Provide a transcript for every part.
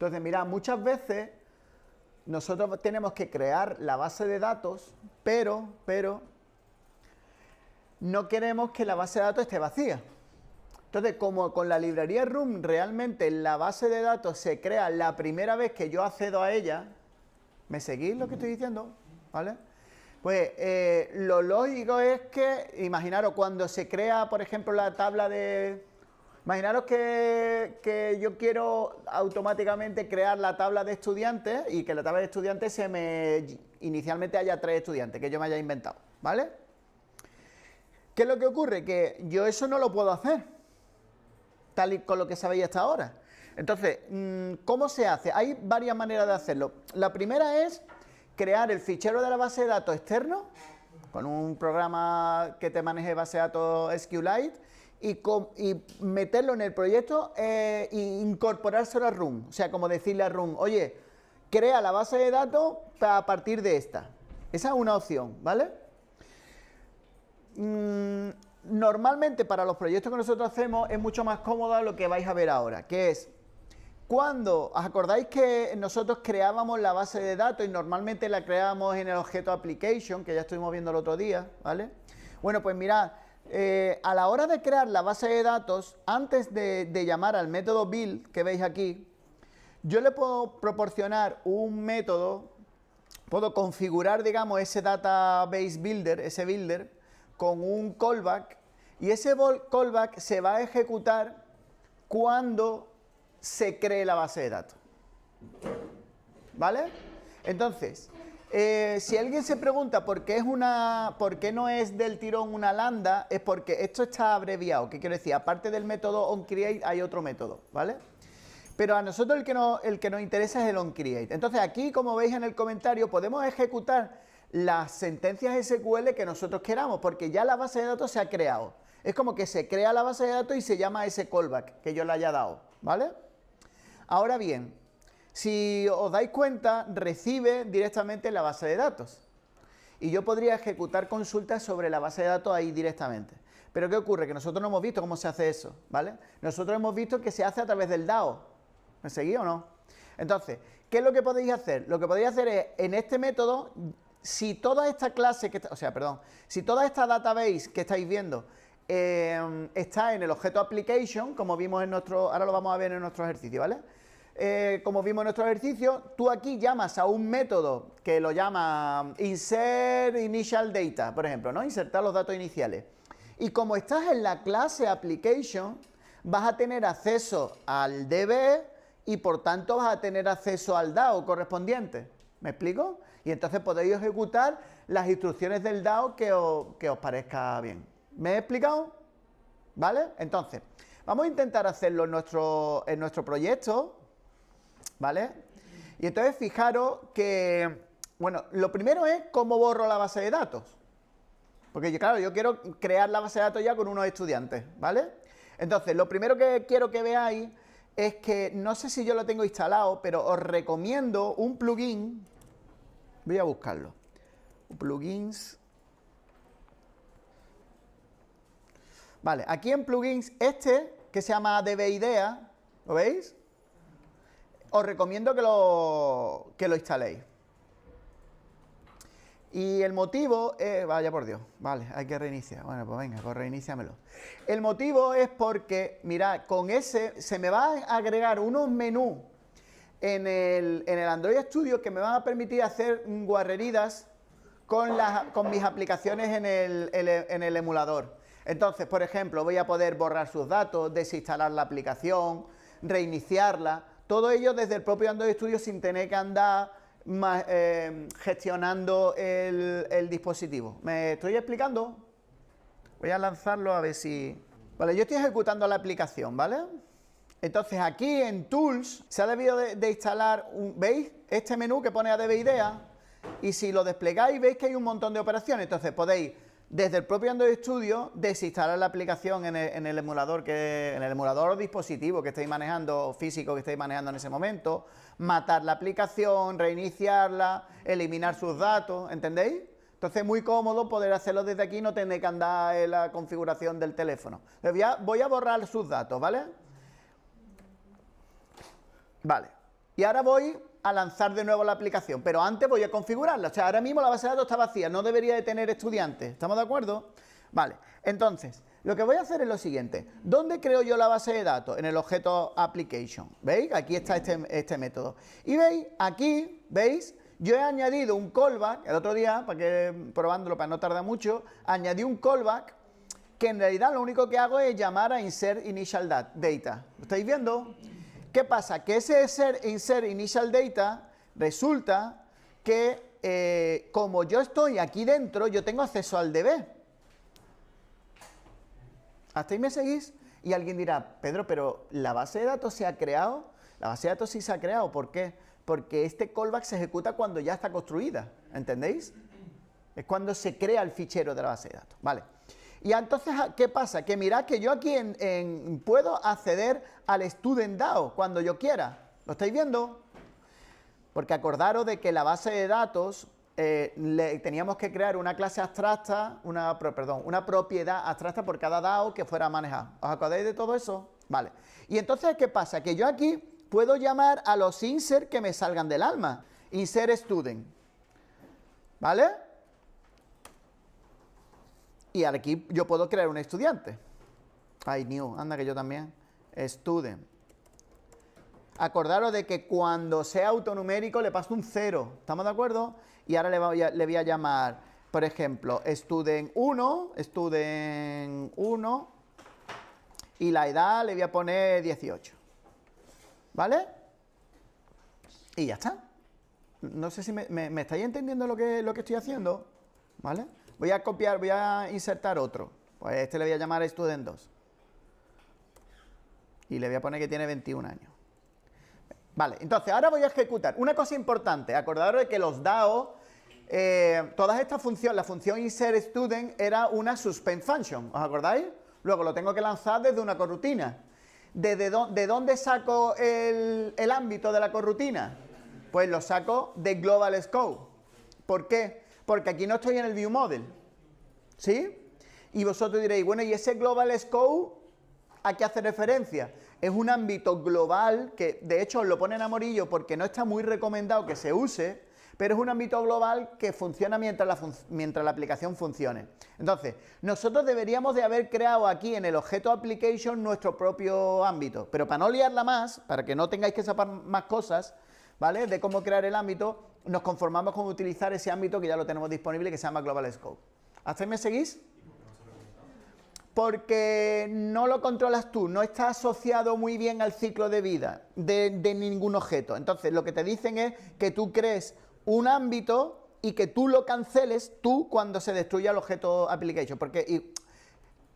Entonces, mirad, muchas veces nosotros tenemos que crear la base de datos, pero no queremos que la base de datos esté vacía. Entonces, como con la librería Room realmente la base de datos se crea la primera vez que yo accedo a ella, ¿me seguís lo que estoy diciendo? ¿Vale? Pues lo lógico es que, imaginaros, cuando se crea, por ejemplo, la tabla de... Imaginaros que yo quiero automáticamente crear la tabla de estudiantes y que la tabla de estudiantes inicialmente haya 3 estudiantes, que yo me haya inventado, ¿vale? ¿Qué es lo que ocurre? Que yo eso no lo puedo hacer, tal y con lo que sabéis hasta ahora. Entonces, ¿cómo se hace? Hay varias maneras de hacerlo. La primera es crear el fichero de la base de datos externo, con un programa que te maneje base de datos SQLite, y meterlo en el proyecto e incorporárselo a Room. O sea, como decirle a Room, oye, crea la base de datos a partir de esta. Esa es una opción, ¿vale? Normalmente para los proyectos que nosotros hacemos es mucho más cómodo lo que vais a ver ahora, que es cuando, ¿os acordáis que nosotros creábamos la base de datos y normalmente la creábamos en el objeto application, que ya estuvimos viendo el otro día, ¿vale? Bueno, pues mirad, a la hora de crear la base de datos, antes de llamar al método build que veis aquí, yo le puedo proporcionar un método, puedo configurar, digamos, ese database builder, ese builder, con un callback, y ese callback se va a ejecutar cuando se cree la base de datos. ¿Vale? Entonces, si alguien se pregunta por qué no es del tirón una lambda, es porque esto está abreviado. ¿Qué quiero decir? Aparte del método onCreate hay otro método, ¿vale? Pero a nosotros el que nos interesa es el onCreate. Entonces aquí, como veis en el comentario, podemos ejecutar las sentencias SQL que nosotros queramos, porque ya la base de datos se ha creado. Es como que se crea la base de datos y se llama ese callback que yo le haya dado, ¿vale? Ahora bien, si os dais cuenta, recibe directamente la base de datos. Y yo podría ejecutar consultas sobre la base de datos ahí directamente. Pero ¿qué ocurre? Que nosotros no hemos visto cómo se hace eso, ¿vale? Nosotros hemos visto que se hace a través del DAO. ¿Me seguís o no? Entonces, ¿qué es lo que podéis hacer? Lo que podéis hacer es, en este método, si toda esta clase, si toda esta database que estáis viendo está en el objeto application, como vimos en nuestro, ahora lo vamos a ver en nuestro ejercicio, ¿vale? Como vimos en nuestro ejercicio, tú aquí llamas a un método que lo llama insert initial data, por ejemplo, ¿no? Insertar los datos iniciales. Y como estás en la clase application, vas a tener acceso al DB y por tanto vas a tener acceso al DAO correspondiente. ¿Me explico? Y entonces podéis ejecutar las instrucciones del DAO que os parezca bien. ¿Me he explicado? ¿Vale? Entonces, vamos a intentar hacerlo en nuestro proyecto, ¿vale? Y entonces fijaros que, bueno, lo primero es cómo borro la base de datos. Porque claro, yo quiero crear la base de datos ya con unos estudiantes, ¿vale? Entonces, lo primero que quiero que veáis es que, no sé si yo lo tengo instalado, pero os recomiendo un plugin. Voy a buscarlo. Plugins. Vale, aquí en plugins, que se llama DBidea, ¿lo veis? Os recomiendo que lo instaléis. Y el motivo es... Vaya por Dios, vale, hay que reiniciar. Bueno, pues venga, pues reiníciamelo. El motivo es porque, mirad, con ese se me va a agregar unos menús en el Android Studio que me van a permitir hacer guarreridas con mis aplicaciones en el emulador. Entonces, por ejemplo, voy a poder borrar sus datos, desinstalar la aplicación, reiniciarla, todo ello desde el propio Android Studio sin tener que andar gestionando el dispositivo. ¿Me estoy explicando? Voy a lanzarlo a ver si... Vale, yo estoy ejecutando la aplicación, ¿vale? Entonces aquí en Tools se ha debido de instalar, ¿veis? Este menú que pone ADBidea, y si lo desplegáis veis que hay un montón de operaciones. Entonces podéis, desde el propio Android Studio, desinstalar la aplicación en el emulador o dispositivo que estéis manejando, físico que estéis manejando en ese momento, matar la aplicación, reiniciarla, eliminar sus datos, ¿entendéis? Entonces es muy cómodo poder hacerlo desde aquí y no tener que andar en la configuración del teléfono. Voy a borrar sus datos, ¿vale? Vale. Y ahora voy a lanzar de nuevo la aplicación, pero antes voy a configurarla. O sea, ahora mismo la base de datos está vacía, no debería de tener estudiantes. ¿Estamos de acuerdo? Vale, entonces, lo que voy a hacer es lo siguiente. ¿Dónde creo yo la base de datos? En el objeto application. ¿Veis? Aquí está este método. Y veis, aquí, ¿veis? Yo he añadido un callback, el otro día, probándolo para no tardar mucho, añadí un callback que en realidad lo único que hago es llamar a insert initial data. ¿Lo estáis viendo? ¿Qué pasa? Que ese insert initial data resulta que como yo estoy aquí dentro, yo tengo acceso al DB. ¿Hasta ahí me seguís? Y alguien dirá, Pedro, pero ¿la base de datos se ha creado? La base de datos sí se ha creado. ¿Por qué? Porque este callback se ejecuta cuando ya está construida. ¿Entendéis? Es cuando se crea el fichero de la base de datos. Vale. Y entonces, ¿qué pasa? Que mirad que yo aquí puedo acceder al student DAO cuando yo quiera. ¿Lo estáis viendo? Porque acordaros de que la base de datos teníamos que crear una clase abstracta, una propiedad abstracta por cada DAO que fuera manejada. ¿Os acordáis de todo eso? Vale. Y entonces, ¿qué pasa? Que yo aquí puedo llamar a los insert que me salgan del alma. Insert student. ¿Vale? Y aquí yo puedo crear un estudiante. Ay, new, anda que yo también. Student. Acordaros de que cuando sea autonumérico le paso un 0. ¿Estamos de acuerdo? Y ahora le voy a llamar, por ejemplo, student 1, y la edad le voy a poner 18. ¿Vale? Y ya está. No sé si me estáis entendiendo lo que estoy haciendo. ¿Vale? Voy a copiar, voy a insertar otro. Pues este le voy a llamar student 2. Y le voy a poner que tiene 21 años. Vale, entonces ahora voy a ejecutar. Una cosa importante, acordaros de que los DAO, todas estas funciones, la función insert student era una suspend function, ¿os acordáis? Luego lo tengo que lanzar desde una corrutina. ¿De dónde saco el ámbito de la corrutina? Pues lo saco de global scope. ¿Por qué? Porque aquí no estoy en el view model. ¿Sí? Y vosotros diréis, bueno, ¿y ese global scope a qué hace referencia? Es un ámbito global que, de hecho, os lo ponen amarillo porque no está muy recomendado que se use, pero es un ámbito global que funciona mientras la aplicación funcione. Entonces, nosotros deberíamos de haber creado aquí en el objeto application nuestro propio ámbito, pero para no liarla más, para que no tengáis que saber más cosas, ¿vale?, de cómo crear el ámbito, nos conformamos con utilizar ese ámbito que ya lo tenemos disponible, que se llama Global Scope. ¿Hasta ahí me seguís? Porque no lo controlas tú, no está asociado muy bien al ciclo de vida de ningún objeto. Entonces, lo que te dicen es que tú crees un ámbito y que tú lo canceles tú cuando se destruya el objeto application. Porque,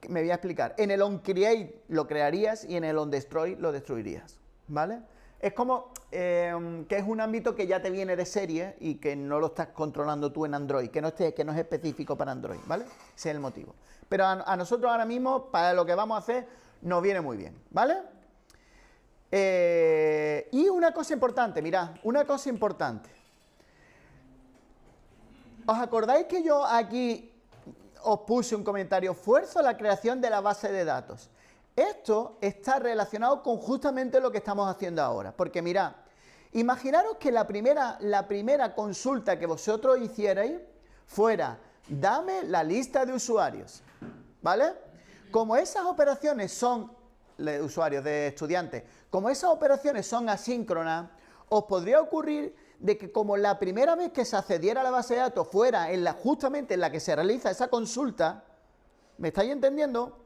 me voy a explicar, en el onCreate lo crearías y en el onDestroy lo destruirías, ¿vale? Es como que es un ámbito que ya te viene de serie y que no lo estás controlando tú en Android, que no es específico para Android, ¿vale? Ese es el motivo. Pero a nosotros ahora mismo, para lo que vamos a hacer, nos viene muy bien, ¿vale? Y una cosa importante, mirad, una cosa importante. ¿Os acordáis que yo aquí os puse un comentario? Esfuerzo la creación de la base de datos. Esto está relacionado con justamente lo que estamos haciendo ahora. Porque mirad, imaginaros que la primera consulta que vosotros hicierais fuera, dame la lista de usuarios, ¿vale? Como esas operaciones son, de usuarios, de estudiantes, como esas operaciones son asíncronas, os podría ocurrir de que como la primera vez que se accediera a la base de datos fuera justamente en la que se realiza esa consulta, ¿me estáis entendiendo?,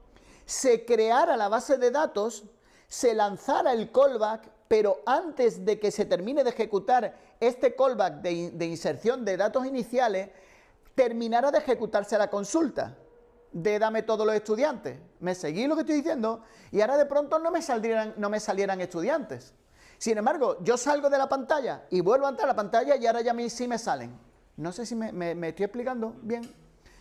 se creara la base de datos, se lanzara el callback, pero antes de que se termine de ejecutar este callback de inserción de datos iniciales, terminara de ejecutarse la consulta de dame todos los estudiantes. ¿Me seguís lo que estoy diciendo? Y ahora de pronto no me salieran estudiantes. Sin embargo, yo salgo de la pantalla y vuelvo a entrar a la pantalla y ahora ya sí me salen. No sé si me estoy explicando bien.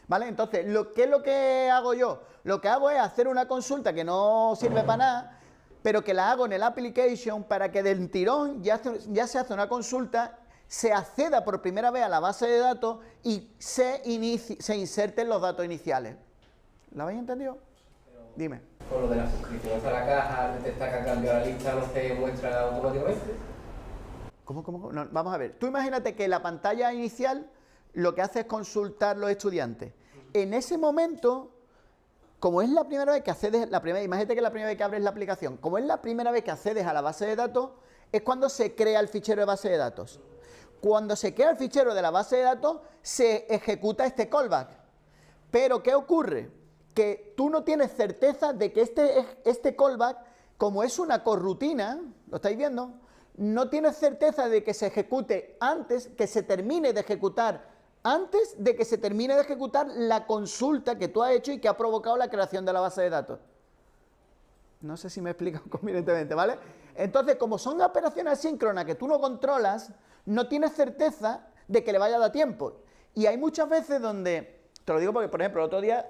¿Vale? Entonces, ¿qué es lo que hago yo? Lo que hago es hacer una consulta que no sirve para nada, pero que la hago en el application para que del tirón ya se hace una consulta, se acceda por primera vez a la base de datos y se inserten los datos iniciales. ¿Lo habéis entendido? Dime. Con lo de la suscripción a la caja, detecta que ha cambiado la lista, no se muestra automáticamente. ¿Cómo? No, vamos a ver. Tú imagínate que la pantalla inicial lo que hace es consultar los estudiantes. En ese momento, como es la primera vez que accedes, imagínate que la primera vez que abres la aplicación, como es la primera vez que accedes a la base de datos, es cuando se crea el fichero de base de datos. Cuando se crea el fichero de la base de datos, se ejecuta este callback. Pero, ¿qué ocurre? Que tú no tienes certeza de que este callback, como es una corrutina, ¿lo estáis viendo? No tienes certeza de que se ejecute antes, que se termine de ejecutar antes de que se termine de ejecutar la consulta que tú has hecho y que ha provocado la creación de la base de datos. No sé si me explico convenientemente, ¿vale? Entonces, como son operaciones asíncronas que tú no controlas, no tienes certeza de que le vaya a dar tiempo. Y hay muchas veces donde, te lo digo porque, por ejemplo, el otro día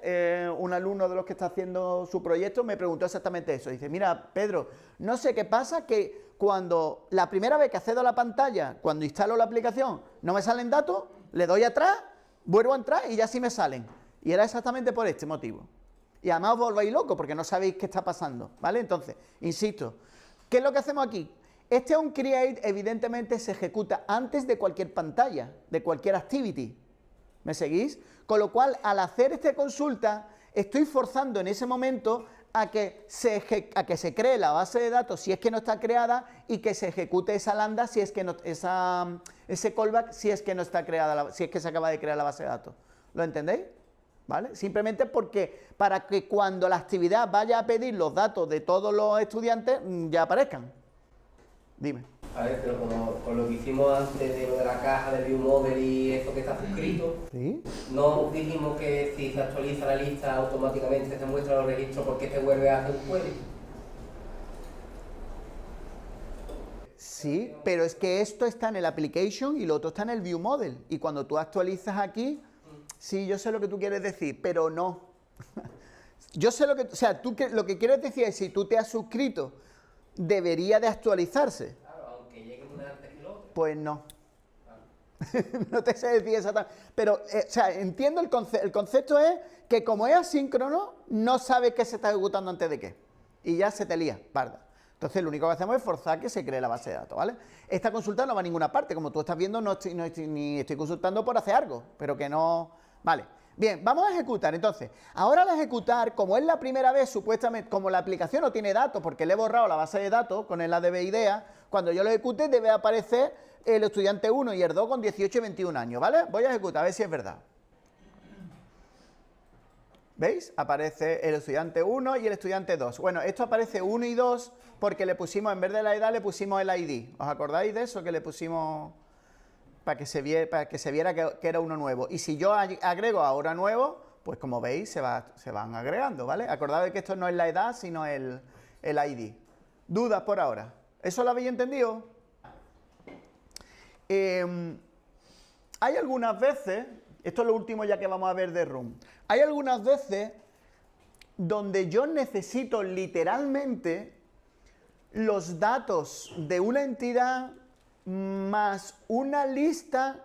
un alumno de los que está haciendo su proyecto me preguntó exactamente eso. Dice, mira, Pedro, no sé qué pasa que cuando la primera vez que accedo a la pantalla, cuando instalo la aplicación, no me salen datos, le doy atrás, vuelvo a entrar y ya sí me salen. Y era exactamente por este motivo. Y además os volvéis locos porque no sabéis qué está pasando, ¿vale? Entonces, insisto, ¿qué es lo que hacemos aquí? Este onCreate evidentemente se ejecuta antes de cualquier pantalla, de cualquier activity. ¿Me seguís? Con lo cual, al hacer esta consulta, estoy forzando en ese momento a que se cree la base de datos si es que no está creada y que se ejecute esa lambda si es que no, ese callback si es que no está creada, si es que se acaba de crear la base de datos. ¿Lo entendéis? ¿Vale? Simplemente porque para que cuando la actividad vaya a pedir los datos de todos los estudiantes ya aparezcan. Dime. A ver, pero con lo que hicimos antes de lo de la caja del ViewModel y eso que está suscrito, ¿Sí? no dijimos que si se actualiza la lista automáticamente se muestran los registros porque te vuelve a hacer un query. Sí, pero es que esto está en el application y lo otro está en el ViewModel. Y cuando tú actualizas aquí, sí, yo sé lo que tú quieres decir, pero no. Yo sé lo que, o sea, lo que quieres decir es si tú te has suscrito, debería de actualizarse. Claro, aunque llegue una antes que el otro. Pues no. No te sé decir exactamente. Pero, o sea, entiendo el concepto es que como es asíncrono, no sabes qué se está ejecutando antes de qué. Y ya se te lía, parda. Entonces, lo único que hacemos es forzar que se cree la base de datos, ¿vale? Esta consulta no va a ninguna parte. Como tú estás viendo, ni estoy consultando por hacer algo, pero que no... Vale. Bien, vamos a ejecutar. Entonces, ahora al ejecutar, como es la primera vez, supuestamente, como la aplicación no tiene datos, porque le he borrado la base de datos con el ADB IDEA, cuando yo lo ejecute debe aparecer el estudiante 1 y el 2 con 18 y 21 años, ¿vale? Voy a ejecutar, a ver si es verdad. ¿Veis? Aparece el estudiante 1 y el estudiante 2. Bueno, esto aparece 1 y 2 porque le pusimos, en vez de la edad, le pusimos el ID. ¿Os acordáis de eso? Que le pusimos para que se viera que era uno nuevo. Y si yo agrego ahora nuevo, pues como veis, se van agregando, ¿vale? Acordaos de que esto no es la edad, sino el ID. ¿Dudas por ahora? ¿Eso lo habéis entendido? Hay algunas veces... Esto es lo último ya que vamos a ver de Room. Hay algunas veces donde yo necesito literalmente los datos de una entidad más una lista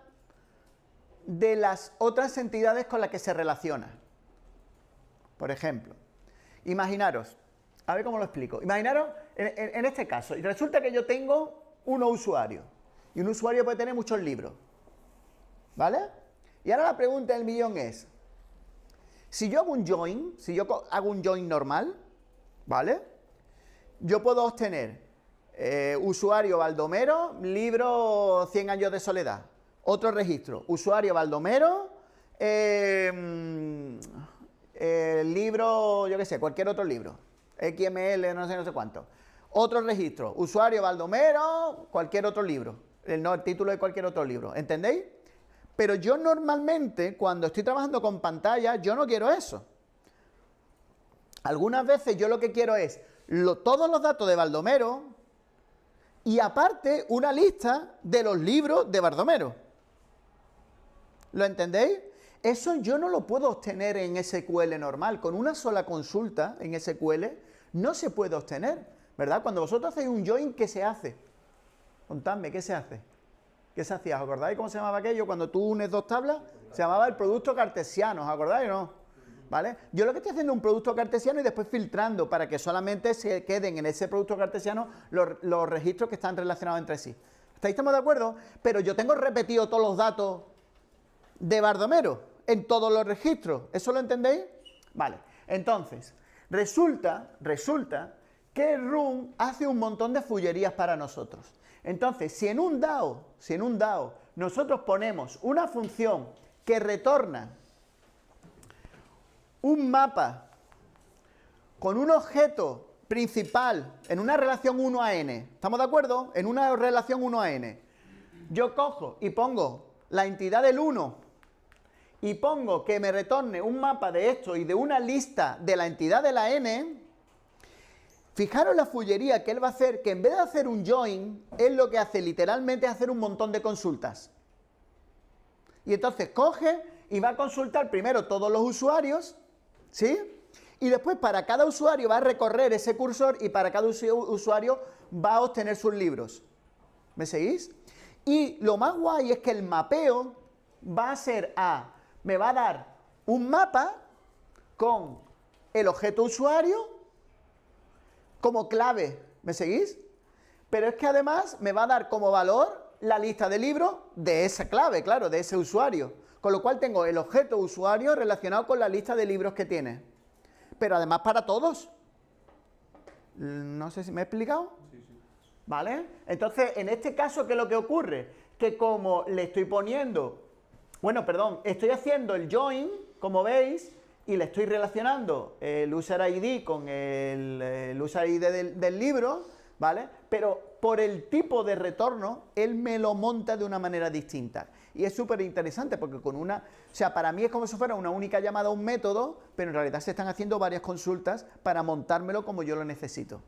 de las otras entidades con las que se relaciona. Por ejemplo, imaginaros, a ver cómo lo explico. Imaginaros, en este caso, resulta que yo tengo unos usuarios, y un usuario puede tener muchos libros, ¿vale? Y ahora la pregunta del millón es, si yo hago un join, normal, ¿vale? Yo puedo obtener usuario Baldomero, libro 100 años de soledad. Otro registro, usuario Baldomero, libro, yo qué sé, cualquier otro libro. XML, no sé cuánto. Otro registro, usuario Baldomero, cualquier otro libro. El título de cualquier otro libro. ¿Entendéis? Pero yo normalmente, cuando estoy trabajando con pantalla, yo no quiero eso. Algunas veces yo lo que quiero es todos los datos de Baldomero y aparte una lista de los libros de Baldomero. ¿Lo entendéis? Eso yo no lo puedo obtener en SQL normal. Con una sola consulta en SQL no se puede obtener, ¿verdad? Cuando vosotros hacéis un join, ¿qué se hace? Contadme, ¿qué se hace? ¿Qué se hacía? ¿Os acordáis cómo se llamaba aquello? Cuando tú unes dos tablas, se llamaba el producto cartesiano, ¿os acordáis o no? ¿Vale? Yo lo que estoy haciendo es un producto cartesiano y después filtrando para que solamente se queden en ese producto cartesiano los registros que están relacionados entre sí. ¿Estamos de acuerdo? Pero yo tengo repetido todos los datos de Baldomero en todos los registros. ¿Eso lo entendéis? Vale. Entonces, resulta que el run hace un montón de fullerías para nosotros. Entonces, si en un DAO nosotros ponemos una función que retorna un mapa con un objeto principal en una relación 1 a n, ¿estamos de acuerdo? En una relación 1 a n, yo cojo y pongo la entidad del 1 y pongo que me retorne un mapa de esto y de una lista de la entidad de la n, fijaros la fullería que él va a hacer, que en vez de hacer un join, él lo que hace literalmente es hacer un montón de consultas. Y entonces coge y va a consultar primero todos los usuarios, ¿sí? Y después para cada usuario va a recorrer ese cursor y para cada usuario va a obtener sus libros. ¿Me seguís? Y lo más guay es que el mapeo va a ser me va a dar un mapa con el objeto usuario como clave. ¿Me seguís? Pero es que además me va a dar como valor la lista de libros de esa clave, claro, de ese usuario. Con lo cual tengo el objeto usuario relacionado con la lista de libros que tiene. Pero además para todos. No sé si me he explicado. Sí, sí. ¿Vale? Entonces, en este caso, ¿qué es lo que ocurre? Que como le estoy poniendo... Bueno, perdón, estoy haciendo el join, como veis, y le estoy relacionando el user ID con el user ID del libro, ¿vale? Pero por el tipo de retorno, él me lo monta de una manera distinta. Y es súper interesante porque con una... O sea, para mí es como si fuera una única llamada a un método, pero en realidad se están haciendo varias consultas para montármelo como yo lo necesito.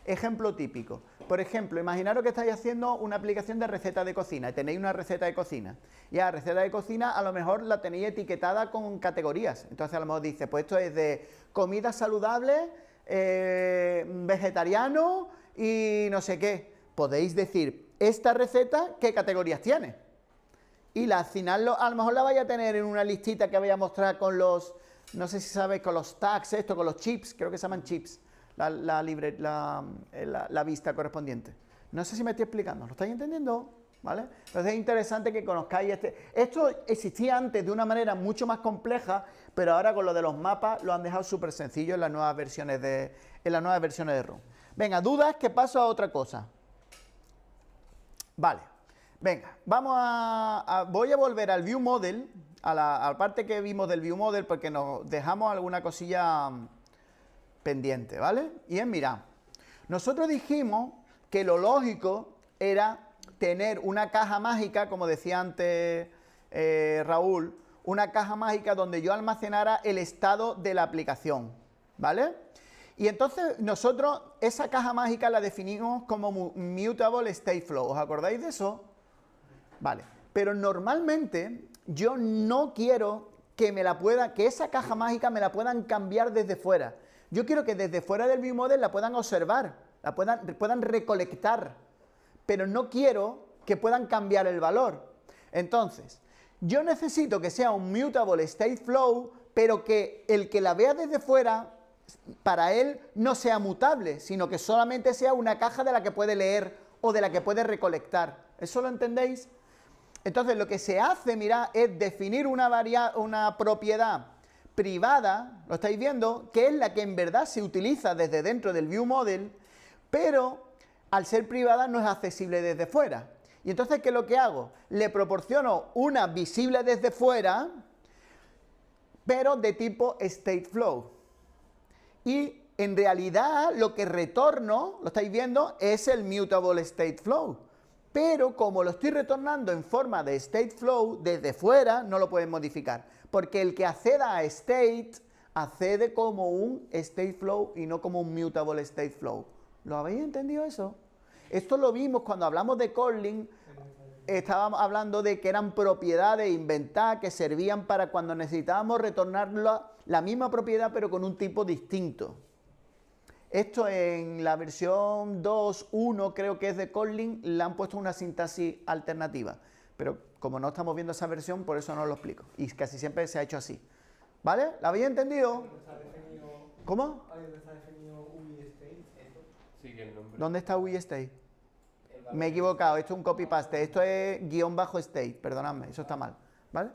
Ejemplo típico. Por ejemplo, imaginaros que estáis haciendo una aplicación de receta de cocina y tenéis una receta de cocina. Y a la receta de cocina a lo mejor la tenéis etiquetada con categorías. Entonces a lo mejor dice, pues esto es de comida saludable, vegetariano y no sé qué. Podéis decir, esta receta, ¿qué categorías tiene? Y al final a lo mejor la vais a tener en una listita que voy a mostrar con los, no sé si sabéis, con los tags, con los chips, creo que se llaman chips. La vista correspondiente. No sé si me estoy explicando, ¿lo estáis entendiendo? ¿Vale? Entonces es interesante que conozcáis Esto existía antes de una manera mucho más compleja, pero ahora con lo de los mapas lo han dejado súper sencillo en las nuevas versiones de RUN. Venga, dudas, que paso a otra cosa. Vale, venga, voy a volver al View Model, a la parte que vimos del View Model, porque nos dejamos alguna cosilla pendiente, ¿vale? Y mirad, nosotros dijimos que lo lógico era tener una caja mágica, como decía antes Raúl, una caja mágica donde yo almacenara el estado de la aplicación, ¿vale? Y entonces nosotros esa caja mágica la definimos como Mutable State Flow, ¿os acordáis de eso? Vale, pero normalmente yo no quiero que esa caja mágica me la puedan cambiar desde fuera. Yo quiero que desde fuera del ViewModel la puedan observar, la puedan recolectar, pero no quiero que puedan cambiar el valor. Entonces, yo necesito que sea un Mutable State Flow, pero que el que la vea desde fuera, para él no sea mutable, sino que solamente sea una caja de la que puede leer o de la que puede recolectar. ¿Eso lo entendéis? Entonces, lo que se hace, mirad, es definir una propiedad privada, lo estáis viendo, que es la que en verdad se utiliza desde dentro del ViewModel, pero al ser privada no es accesible desde fuera. Y entonces, ¿qué es lo que hago? Le proporciono una visible desde fuera, pero de tipo StateFlow. Y en realidad lo que retorno, lo estáis viendo, es el Mutable StateFlow. Pero como lo estoy retornando en forma de StateFlow, desde fuera no lo pueden modificar. Porque el que acceda a State, accede como un StateFlow y no como un Mutable StateFlow. ¿Lo habéis entendido eso? Esto lo vimos cuando hablamos de Kotlin. Estábamos hablando de que eran propiedades inventadas que servían para cuando necesitábamos retornar la misma propiedad pero con un tipo distinto. Esto en la versión 2.1 creo que es de Kotlin, le han puesto una sintaxis alternativa. Pero como no estamos viendo esa versión, por eso no lo explico. Y casi siempre se ha hecho así. ¿Vale? ¿La habéis entendido? ¿Cómo? ¿Dónde está definido UI State? Sí, que el nombre. ¿Dónde está WeState? En Me he equivocado, esto es un copy-paste, esto es guión bajo state, perdonadme, eso está mal, ¿vale?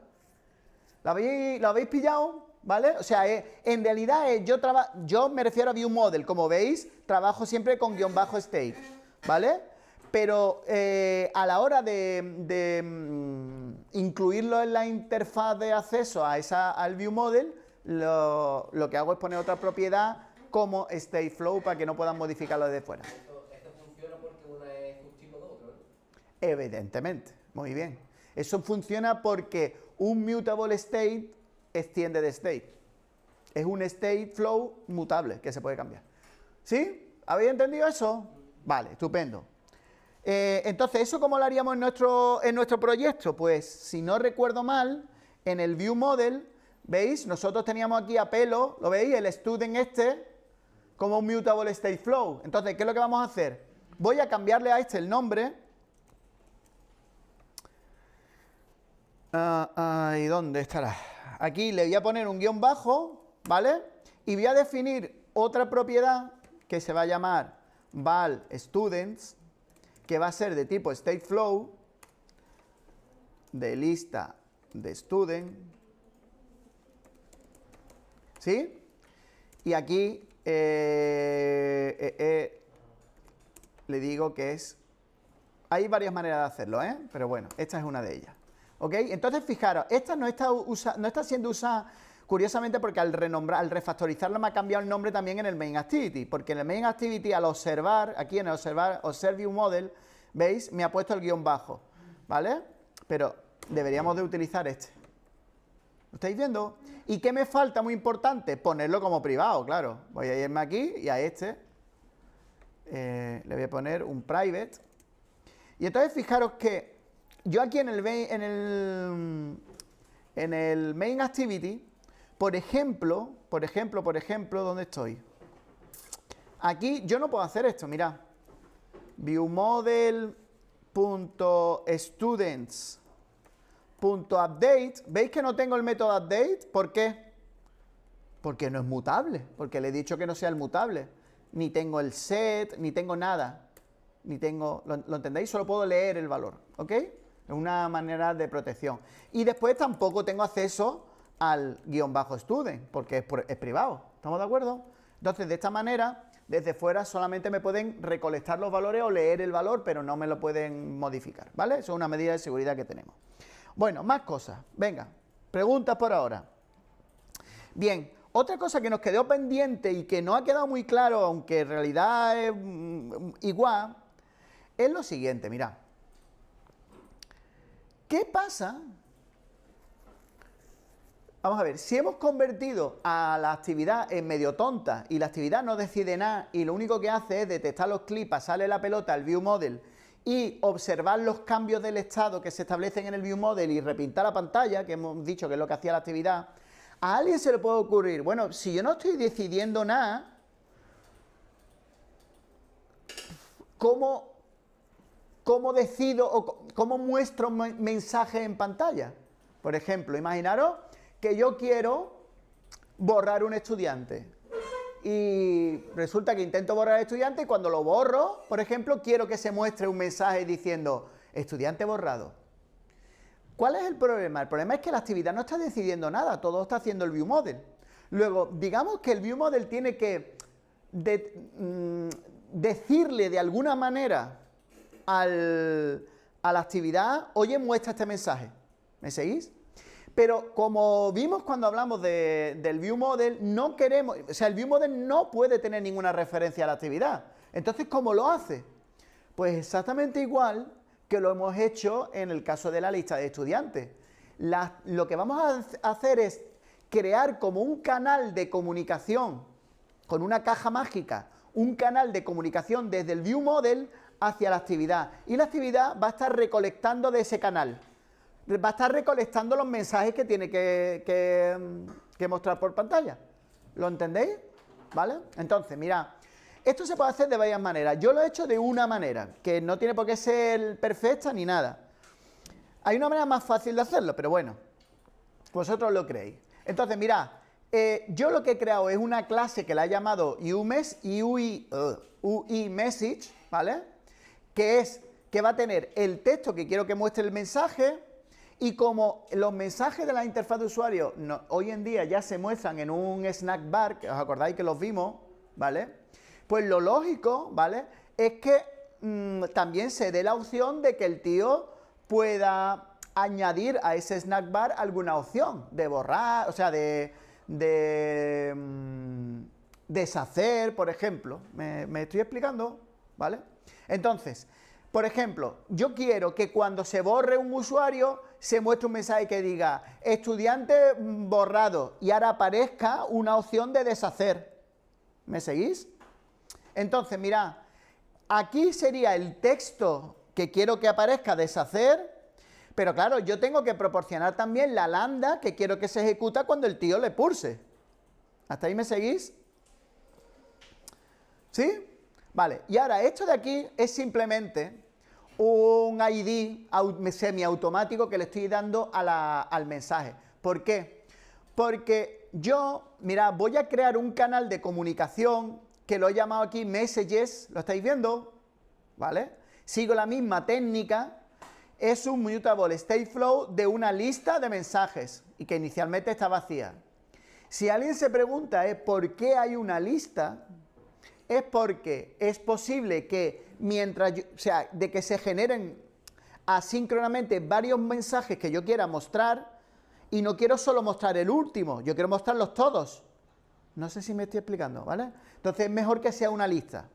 ¿Lo habéis pillado? ¿Vale? O sea, en realidad yo me refiero a ViewModel, como veis, trabajo siempre con guión bajo state, ¿vale? Pero a la hora de incluirlo en la interfaz de acceso al ViewModel, lo que hago es poner otra propiedad como StateFlow para que no puedan modificarlo desde fuera. Esto funciona porque una es subtipo de otro, ¿no? Evidentemente, muy bien. Eso funciona porque un mutable state extiende de state. Es un state flow mutable que se puede cambiar. ¿Sí? ¿Habéis entendido eso? Vale, estupendo. Entonces, ¿eso cómo lo haríamos en nuestro proyecto? Pues, si no recuerdo mal, en el ViewModel, ¿veis? Nosotros teníamos aquí a pelo, ¿lo veis? El student como un mutable state flow. Entonces, ¿qué es lo que vamos a hacer? Voy a cambiarle a este el nombre. ¿Y dónde estará? Aquí le voy a poner un guión bajo, ¿vale? Y voy a definir otra propiedad que se va a llamar val students, que va a ser de tipo StateFlow, de lista de student, ¿sí? Y aquí le digo que es... Hay varias maneras de hacerlo, ¿eh? Pero bueno, esta es una de ellas. ¿Ok? Entonces, fijaros, esta no está siendo usada, curiosamente, porque al refactorizarla me ha cambiado el nombre también en el main activity, porque en el main activity, al observar, aquí en el observe ViewModel, ¿veis? Me ha puesto el guión bajo, ¿vale? Pero deberíamos de utilizar este. ¿Lo estáis viendo? ¿Y qué me falta? Muy importante, ponerlo como privado, claro. Voy a irme aquí y a este le voy a poner un private. Y entonces, fijaros que yo aquí en el main activity, por ejemplo, ¿dónde estoy? Aquí yo no puedo hacer esto, mirad. ViewModel.students.update. ¿Veis que no tengo el método update? ¿Por qué? Porque no es mutable, porque le he dicho que no sea el mutable. Ni tengo el set, ni tengo nada. Ni tengo, ¿lo entendéis? Solo puedo leer el valor, ¿ok? Es una manera de protección. Y después tampoco tengo acceso al guión bajo student, porque es privado. ¿Estamos de acuerdo? Entonces, de esta manera, desde fuera solamente me pueden recolectar los valores o leer el valor, pero no me lo pueden modificar, ¿vale? Eso es una medida de seguridad que tenemos. Bueno, más cosas. Venga, preguntas por ahora. Bien, otra cosa que nos quedó pendiente y que no ha quedado muy claro, aunque en realidad es igual, es lo siguiente, mirad. ¿Qué pasa? Vamos a ver, si hemos convertido a la actividad en medio tonta y la actividad no decide nada y lo único que hace es detectar los clips, pasarle la pelota al ViewModel y observar los cambios del estado que se establecen en el ViewModel y repintar la pantalla, que hemos dicho que es lo que hacía la actividad, a alguien se le puede ocurrir, bueno, si yo no estoy decidiendo nada, ¿cómo decido o cómo muestro mensajes en pantalla? Por ejemplo, imaginaros que yo quiero borrar un estudiante y resulta que intento borrar al estudiante y cuando lo borro, por ejemplo, quiero que se muestre un mensaje diciendo estudiante borrado. ¿Cuál es el problema? El problema es que la actividad no está decidiendo nada, todo está haciendo el ViewModel. Luego, digamos que el ViewModel tiene que decirle de alguna manera a la actividad, oye, muestra este mensaje. ¿Me seguís? Pero como vimos cuando hablamos del ViewModel, no queremos, o sea, el ViewModel no puede tener ninguna referencia a la actividad. Entonces, ¿cómo lo hace? Pues exactamente igual que lo hemos hecho en el caso de la lista de estudiantes. Lo que vamos a hacer es crear como un canal de comunicación con una caja mágica, un canal de comunicación desde el ViewModel hacia la actividad. Y la actividad va a estar recolectando de ese canal. Va a estar recolectando los mensajes que tiene que mostrar por pantalla. ¿Lo entendéis? ¿Vale? Entonces, mirad, esto se puede hacer de varias maneras. Yo lo he hecho de una manera, que no tiene por qué ser perfecta ni nada. Hay una manera más fácil de hacerlo, pero bueno, vosotros lo creéis. Entonces, mirad, yo lo que he creado es una clase que la he llamado UI Message, ¿vale? Que es que va a tener el texto que quiero que muestre el mensaje, y como los mensajes de la interfaz de usuario hoy en día ya se muestran en un snack bar, que os acordáis que los vimos, ¿vale? Pues lo lógico, ¿vale?, es que también se dé la opción de que el tío pueda añadir a ese snack bar alguna opción de borrar, o sea, de deshacer, por ejemplo. ¿Me estoy explicando? ¿Vale? Entonces, por ejemplo, yo quiero que cuando se borre un usuario se muestre un mensaje que diga estudiante borrado y ahora aparezca una opción de deshacer. ¿Me seguís? Entonces, mirad, aquí sería el texto que quiero que aparezca deshacer, pero claro, yo tengo que proporcionar también la lambda que quiero que se ejecuta cuando el tío le pulse. ¿Hasta ahí me seguís? ¿Sí? Vale, y ahora esto de aquí es simplemente un ID semiautomático que le estoy dando al mensaje. ¿Por qué? Porque yo, mirad, voy a crear un canal de comunicación que lo he llamado aquí Messages, ¿lo estáis viendo? ¿Vale? Sigo la misma técnica, es un mutable state flow de una lista de mensajes y que inicialmente está vacía. Si alguien se pregunta ¿por qué hay una lista? Es porque es posible que de que se generen asíncronamente varios mensajes que yo quiera mostrar y no quiero solo mostrar el último, yo quiero mostrarlos todos. No sé si me estoy explicando, ¿vale? Entonces es mejor que sea una lista.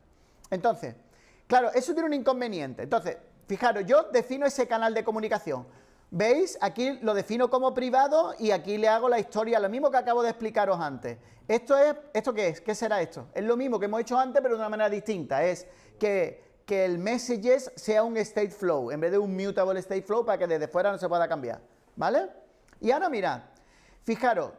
Entonces, claro, eso tiene un inconveniente. Entonces, fijaros, yo defino ese canal de comunicación. ¿Veis? Aquí lo defino como privado y aquí le hago la historia, lo mismo que acabo de explicaros antes. ¿Esto qué es? ¿Qué será esto? Es lo mismo que hemos hecho antes, pero de una manera distinta. Es que el messages sea un state flow, en vez de un mutable state flow, para que desde fuera no se pueda cambiar. ¿Vale? Y ahora mirad, fijaros,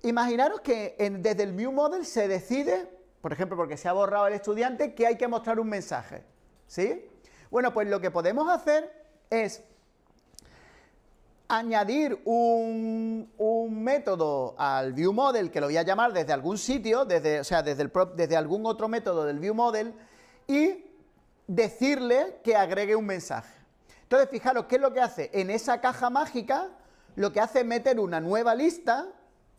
imaginaros que desde el viewModel se decide, por ejemplo, porque se ha borrado el estudiante, que hay que mostrar un mensaje. ¿Sí? Bueno, pues lo que podemos hacer es añadir un método al viewModel, que lo voy a llamar desde algún sitio, desde algún otro método del viewModel, y decirle que agregue un mensaje. Entonces, fijaros, ¿qué es lo que hace? En esa caja mágica, lo que hace es meter una nueva lista,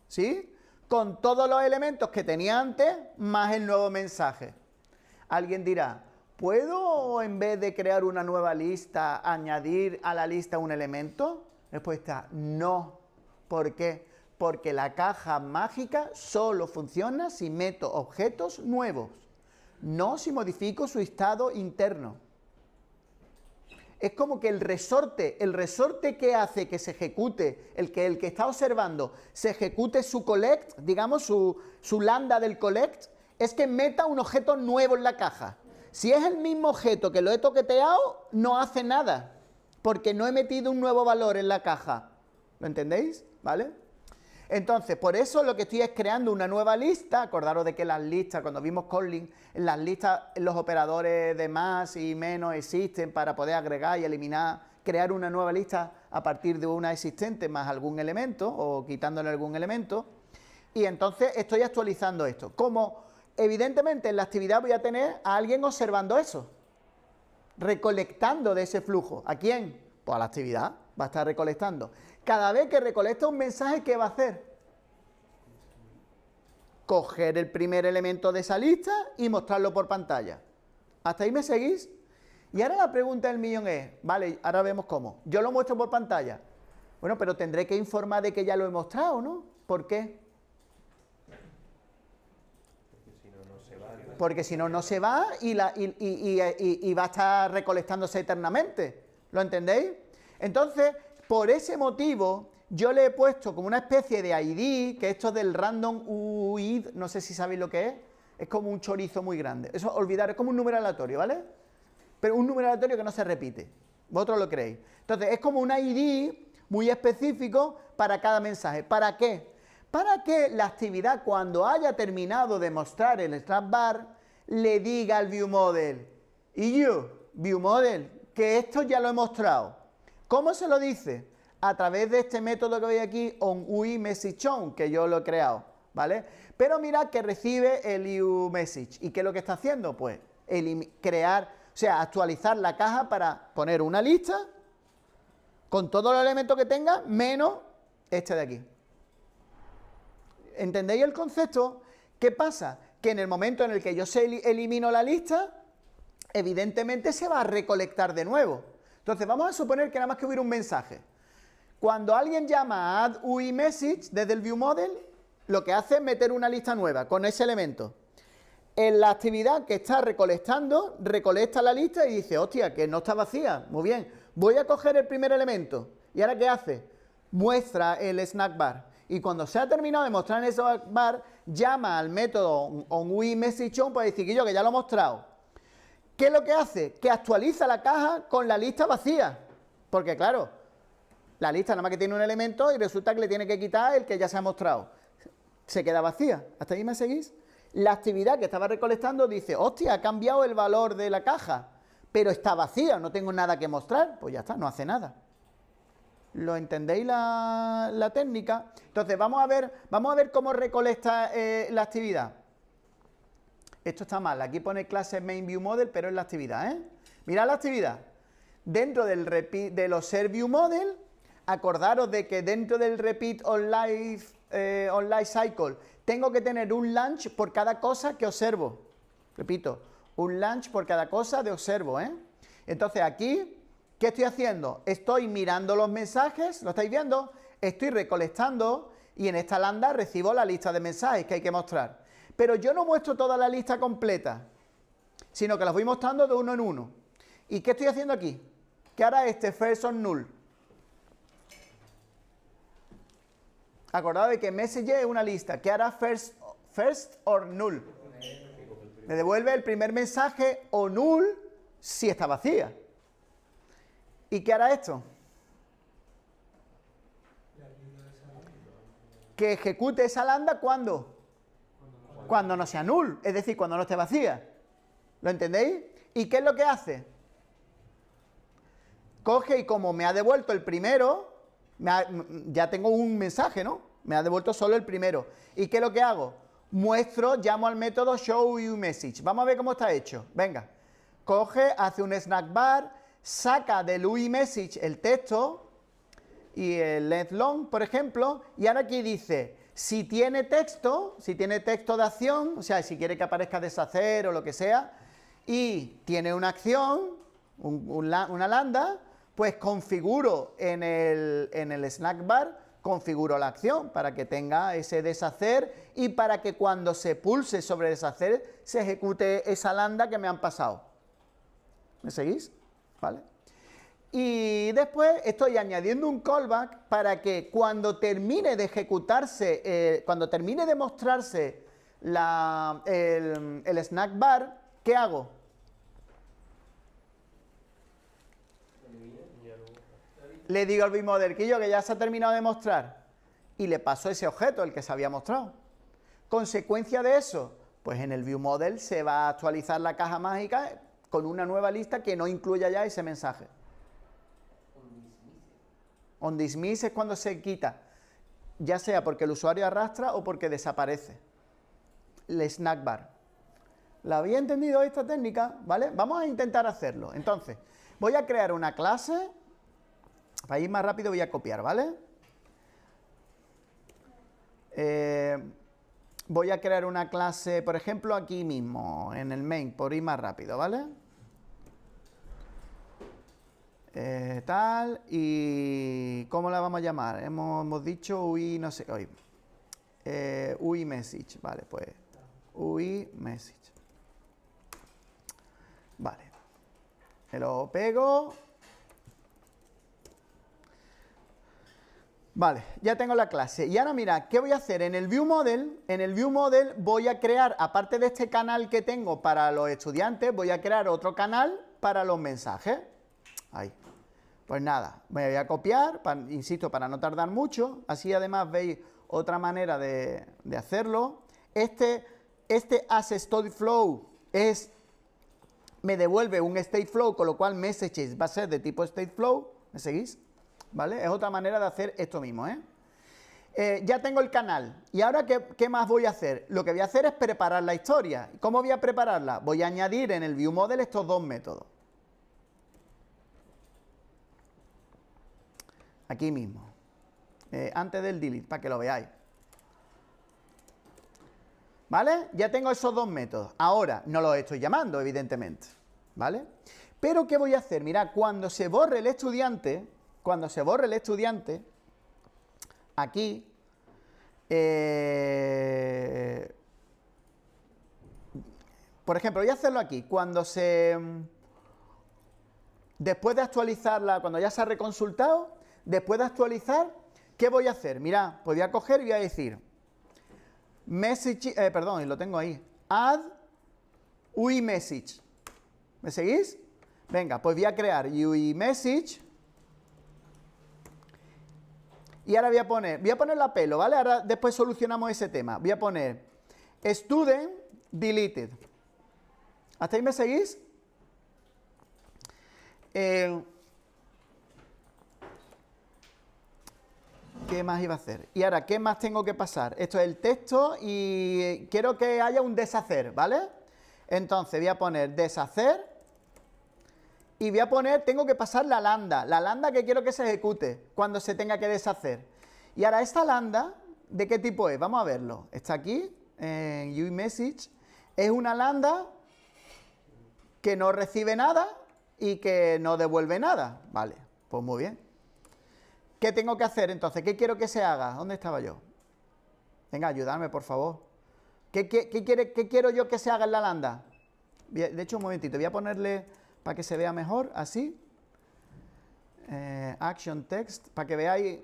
¿sí?, con todos los elementos que tenía antes, más el nuevo mensaje. Alguien dirá, ¿puedo, en vez de crear una nueva lista, añadir a la lista un elemento? Respuesta, no. ¿Por qué? Porque la caja mágica solo funciona si meto objetos nuevos, no si modifico su estado interno. Es como que el resorte que hace que se ejecute, el que está observando, se ejecute su collect, digamos su lambda del collect, es que meta un objeto nuevo en la caja. Si es el mismo objeto que lo he toqueteado, no hace nada, porque no he metido un nuevo valor en la caja. ¿Lo entendéis? ¿Vale? Entonces, por eso lo que estoy es creando una nueva lista. Acordaros de que las listas, cuando vimos Kotlin, en las listas los operadores de más y menos existen para poder agregar y eliminar, crear una nueva lista a partir de una existente más algún elemento o quitándole algún elemento. Y entonces estoy actualizando esto. Como evidentemente en la actividad voy a tener a alguien observando eso, recolectando de ese flujo. ¿A quién? Pues a la actividad, va a estar recolectando. Cada vez que recolecta un mensaje, ¿qué va a hacer? Coger el primer elemento de esa lista y mostrarlo por pantalla. ¿Hasta ahí me seguís? Y ahora la pregunta del millón es, vale, ahora vemos cómo. Yo lo muestro por pantalla. Bueno, pero tendré que informar de que ya lo he mostrado, ¿no? ¿Por qué? Porque si no, no se va y va a estar recolectándose eternamente. ¿Lo entendéis? Entonces, por ese motivo, yo le he puesto como una especie de ID, que esto del random UID, no sé si sabéis lo que es como un chorizo muy grande. Eso, olvidar, es como un número aleatorio, ¿vale? Pero un número aleatorio que no se repite. Vosotros lo creéis. Entonces, es como un ID muy específico para cada mensaje. ¿Para qué? Para que la actividad, cuando haya terminado de mostrar el snap bar, le diga al viewModel, y yo, viewModel, que esto ya lo he mostrado. ¿Cómo se lo dice? A través de este método que veis aquí, onUIMessageOn, que yo lo he creado, ¿vale? Pero mirad que recibe el UMessage. ¿Y qué es lo que está haciendo? Pues crear O sea, actualizar la caja para poner una lista con todos los elementos que tenga, menos este de aquí. ¿Entendéis el concepto? ¿Qué pasa? Que en el momento en el que yo elimino la lista, evidentemente se va a recolectar de nuevo. Entonces vamos a suponer que nada más que hubiera un mensaje. Cuando alguien llama a add UI message desde el viewModel, lo que hace es meter una lista nueva con ese elemento. En la actividad que está recolectando, recolecta la lista y dice, hostia, que no está vacía. Muy bien, voy a coger el primer elemento. ¿Y ahora qué hace? Muestra el snack bar. Y cuando se ha terminado de mostrar el snack bar, llama al método onUIMessageOn para decir que ya lo he mostrado. ¿Qué es lo que hace? Que actualiza la caja con la lista vacía. Porque claro, la lista nada más que tiene un elemento y resulta que le tiene que quitar el que ya se ha mostrado. Se queda vacía. ¿Hasta ahí me seguís? La actividad que estaba recolectando dice, hostia, ha cambiado el valor de la caja, pero está vacía, no tengo nada que mostrar. Pues ya está, no hace nada. ¿Lo entendéis la técnica? Entonces, vamos a ver cómo recolecta la actividad. Esto está mal, aquí pone clase main view model, pero es la actividad, ¿eh? Mirad la actividad. Dentro de los ser view model, acordaros de que dentro del repeat on life cycle tengo que tener un launch por cada cosa que observo. Repito, un launch por cada cosa de observo, ¿eh? Entonces aquí, ¿qué estoy haciendo? Estoy mirando los mensajes, ¿lo estáis viendo? Estoy recolectando y en esta lambda recibo la lista de mensajes que hay que mostrar. Pero yo no muestro toda la lista completa, sino que las voy mostrando de uno en uno. ¿Y qué estoy haciendo aquí? ¿Qué hará este first on null? Acordado de que message es una lista. ¿Qué hará first or null? Me devuelve el primer mensaje o null si está vacía. ¿Y qué hará esto? Que ejecute esa lambda ¿cuándo? Cuando no sea null, es decir, cuando no esté vacía. ¿Lo entendéis? ¿Y qué es lo que hace? Coge y como me ha devuelto el primero, ya tengo un mensaje, ¿no? Me ha devuelto solo el primero. ¿Y qué es lo que hago? Llamo al método showUMessage. Vamos a ver cómo está hecho. Venga. Coge, hace un snack bar, saca del UIMessage el texto y el length long, por ejemplo, y ahora aquí dice, si tiene texto de acción, o sea, si quiere que aparezca deshacer o lo que sea, y tiene una acción, una lambda, pues configuro en el snack bar, configuro la acción para que tenga ese deshacer y para que cuando se pulse sobre deshacer se ejecute esa lambda que me han pasado. ¿Me seguís? ¿Vale? Y después estoy añadiendo un callback para que cuando termine de ejecutarse, cuando termine de mostrarse el snack bar, ¿qué hago? Le digo al viewModel que ya se ha terminado de mostrar y le paso ese objeto, el que se había mostrado. Consecuencia de eso, pues en el viewModel se va a actualizar la caja mágica con una nueva lista que no incluya ya ese mensaje. On dismiss es cuando se quita, ya sea porque el usuario arrastra o porque desaparece el snack bar. ¿La había entendido esta técnica? ¿Vale? Vamos a intentar hacerlo. Entonces, voy a crear una clase. Para ir más rápido voy a copiar, ¿vale? Voy a crear una clase, por ejemplo, aquí mismo, en el main, por ir más rápido, ¿vale? Tal, y ¿cómo la vamos a llamar? Hemos dicho UI, no sé, UI message, vale, pues UI message. Vale. Me lo pego. Vale, ya tengo la clase. Y ahora mira, ¿qué voy a hacer? En el viewModel voy a crear, aparte de este canal que tengo para los estudiantes, voy a crear otro canal para los mensajes. Ahí. Pues nada, me voy a copiar, insisto, para no tardar mucho. Así además veis otra manera de hacerlo. Este asStateFlow me devuelve un stateflow, con lo cual messages va a ser de tipo stateflow. ¿Me seguís? ¿Vale? Es otra manera de hacer esto mismo, ¿eh? Ya tengo el canal. ¿Y ahora qué más voy a hacer? Lo que voy a hacer es preparar la historia. ¿Cómo voy a prepararla? Voy a añadir en el viewModel estos dos métodos. Aquí mismo. Antes del delete, para que lo veáis. ¿Vale? Ya tengo esos dos métodos. Ahora, no los estoy llamando, evidentemente. ¿Vale? Pero, ¿qué voy a hacer? Mirad, cuando se borre el estudiante, aquí, por ejemplo, voy a hacerlo aquí. Después de actualizarla, cuando ya se ha reconsultado, después de actualizar, ¿qué voy a hacer? Mirad, pues voy a coger y voy a decir message, perdón, y lo tengo ahí, add UI message. ¿Me seguís? Venga, pues voy a crear UI message. Y ahora voy a poner la pelo, ¿vale? Ahora después solucionamos ese tema. Voy a poner student deleted. ¿Hasta ahí me seguís? ¿Qué más iba a hacer? Y ahora, ¿qué más tengo que pasar? Esto es el texto y quiero que haya un deshacer, ¿vale? Entonces voy a poner deshacer y voy a poner, tengo que pasar la lambda que quiero que se ejecute cuando se tenga que deshacer. Y ahora, esta lambda, ¿de qué tipo es? Vamos a verlo. Está aquí, en UI message. Es una lambda que no recibe nada y que no devuelve nada. Vale, pues muy bien. ¿Qué tengo que hacer entonces? ¿Qué quiero que se haga? ¿Dónde estaba yo? Venga, ayúdame, por favor. ¿Qué quiero yo que se haga en la lambda? De hecho, un momentito, voy a ponerle para que se vea mejor, así. Action text, para que veáis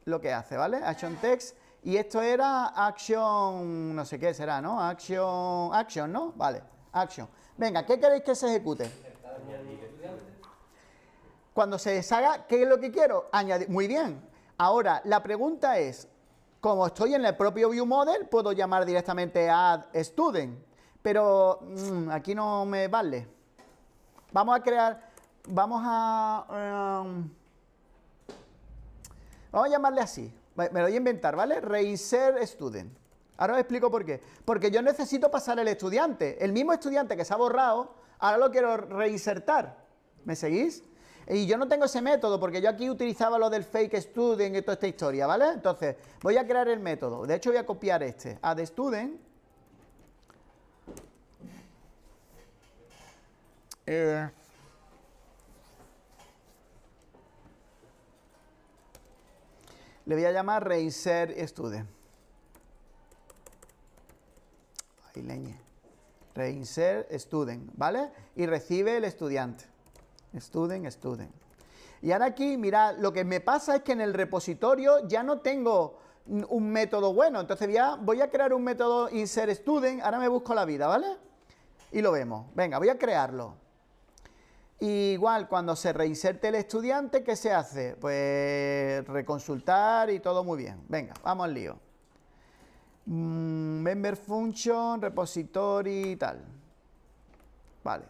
lo que hace, ¿vale? Action text. Y esto era action, no sé qué será, ¿no? Action, ¿no? Vale, action. Venga, ¿qué queréis que se ejecute? Cuando se deshaga, ¿qué es lo que quiero? Añadir. Muy bien. Ahora, la pregunta es, como estoy en el propio ViewModel, puedo llamar directamente a add student, pero aquí no me vale. Vamos a llamarle así. Me lo voy a inventar, ¿vale? Reinsert student. Ahora os explico por qué. Porque yo necesito pasar el estudiante. El mismo estudiante que se ha borrado, ahora lo quiero reinsertar. ¿Me seguís? Y yo no tengo ese método, porque yo aquí utilizaba lo del fake student y toda esta historia, ¿vale? Entonces, voy a crear el método. De hecho, voy a copiar este. Add student. Le voy a llamar reinsert student. Ay, leñe. Reinsert student, ¿vale? Y recibe el estudiante. Student. Y ahora aquí, mirad, lo que me pasa es que en el repositorio ya no tengo un método bueno. Entonces voy a crear un método insert student. Ahora me busco la vida, ¿vale? Y lo vemos. Venga, voy a crearlo. Igual, cuando se reinserte el estudiante, ¿qué se hace? Pues reconsultar y todo muy bien. Venga, vamos al lío. Member function, repository y tal. Vale.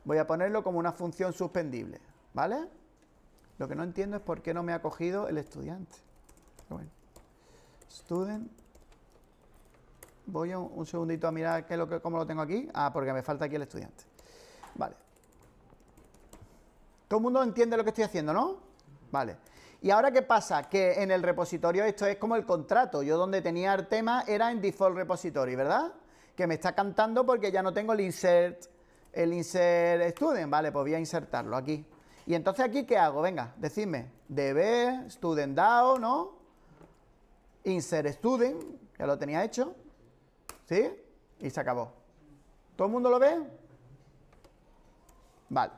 Voy a ponerlo como una función suspendible, ¿vale? Lo que no entiendo es por qué no me ha cogido el estudiante. Bueno. Student. Voy un segundito a mirar cómo lo tengo aquí. Ah, porque me falta aquí el estudiante. Vale. Todo el mundo entiende lo que estoy haciendo, ¿no? Vale. ¿Y ahora qué pasa? Que en el repositorio esto es como el contrato. Yo donde tenía el tema era en default repository, ¿verdad? Que me está cantando porque ya no tengo el insert student. Vale, pues voy a insertarlo aquí. Y entonces aquí, ¿qué hago? Venga, decidme. db student DAO, ¿no? Insert student, ya lo tenía hecho. ¿Sí? Y se acabó. ¿Todo el mundo lo ve? Vale.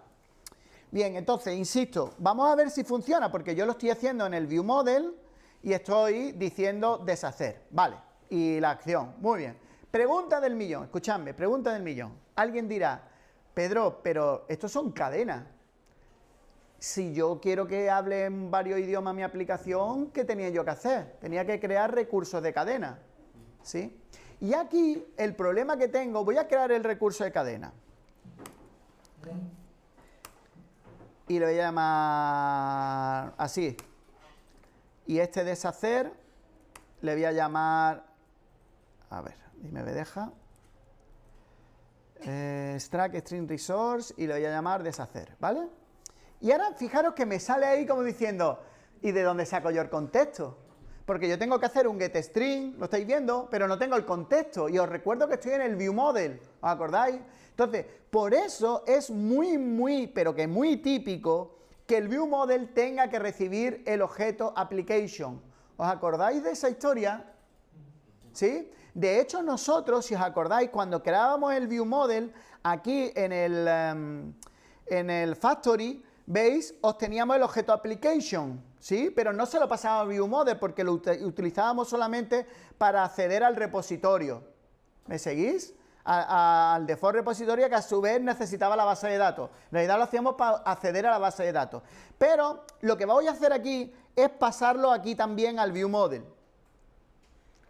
Bien, entonces, insisto, vamos a ver si funciona, porque yo lo estoy haciendo en el ViewModel y estoy diciendo deshacer. Vale, y la acción. Muy bien. Pregunta del millón. Escuchadme, pregunta del millón. Alguien dirá, Pedro, pero estos son cadenas. Si yo quiero que hable en varios idiomas mi aplicación, ¿qué tenía yo que hacer? Tenía que crear recursos de cadena. ¿Sí? Y aquí, el problema que tengo, voy a crear el recurso de cadena. Y lo voy a llamar así. Y este deshacer le voy a llamar, a ver, dime, me deja. Extract string resource y lo voy a llamar deshacer, ¿vale? Y ahora fijaros que me sale ahí como diciendo, ¿y de dónde saco yo el contexto? Porque yo tengo que hacer un getString, lo estáis viendo, pero no tengo el contexto. Y os recuerdo que estoy en el viewModel, ¿os acordáis? Entonces, por eso es pero que muy típico que el viewModel tenga que recibir el objeto application. ¿Os acordáis de esa historia? ¿Sí? De hecho, nosotros, si os acordáis, cuando creábamos el viewModel, aquí en el factory, ¿veis? Obteníamos el objeto application, ¿sí? Pero no se lo pasábamos a viewModel porque lo utilizábamos solamente para acceder al repositorio. ¿Me seguís? Al default repositorio que a su vez necesitaba la base de datos. En realidad lo hacíamos para acceder a la base de datos. Pero lo que voy a hacer aquí es pasarlo aquí también al viewModel.